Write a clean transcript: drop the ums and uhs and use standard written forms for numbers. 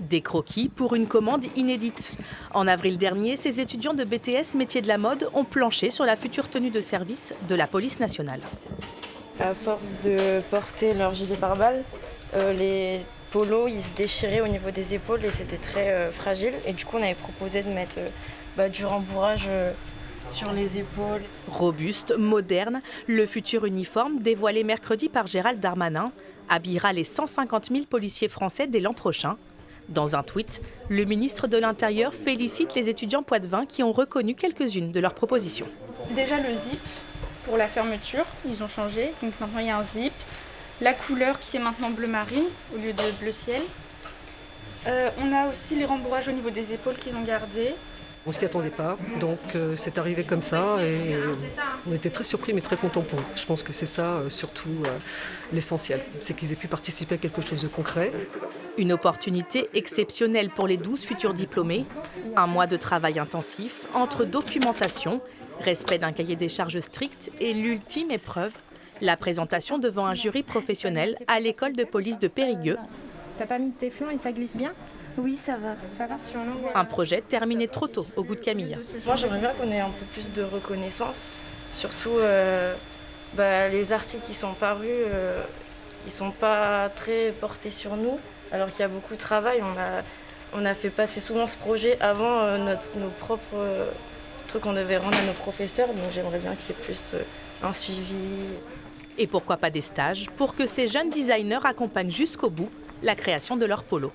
Des croquis pour une commande inédite. En avril dernier, ces étudiants de BTS métiers de la mode ont planché sur la future tenue de service de la police nationale. À force de porter leur gilet pare-balles, les polos ils se déchiraient au niveau des épaules et c'était très fragile. Et du coup, on avait proposé de mettre du rembourrage sur les épaules. Robuste, moderne, le futur uniforme, dévoilé mercredi par Gérald Darmanin, habillera les 150 000 policiers français dès l'an prochain. Dans un tweet, le ministre de l'Intérieur félicite les étudiants poitevins qui ont reconnu quelques-unes de leurs propositions. Déjà le zip pour la fermeture, ils ont changé, donc maintenant il y a un zip. La couleur qui est maintenant bleu marine au lieu de bleu ciel. On a aussi les rembourrages au niveau des épaules qu'ils ont gardés. On ne s'y attendait pas, donc c'est arrivé comme ça et on était très surpris mais très contents pour eux. Je pense que c'est ça surtout l'essentiel, c'est qu'ils aient pu participer à quelque chose de concret. Une opportunité exceptionnelle pour les 12 futurs diplômés. Un mois de travail intensif entre documentation, respect d'un cahier des charges strict et l'ultime épreuve, la présentation devant un jury professionnel à l'école de police de Périgueux. T'as pas mis de téflon et ça glisse bien ? Oui, ça va. Ça va sur l'eau. Un projet terminé trop tôt au goût de Camille. Moi, j'aimerais bien qu'on ait un peu plus de reconnaissance. Surtout, les articles qui sont parus, ils sont pas très portés sur nous, alors qu'il y a beaucoup de travail. On a fait passer souvent ce projet avant nos propres trucs qu'on devait rendre à nos professeurs. Donc j'aimerais bien qu'il y ait plus un suivi. Et pourquoi pas des stages pour que ces jeunes designers accompagnent jusqu'au bout la création de leur polo.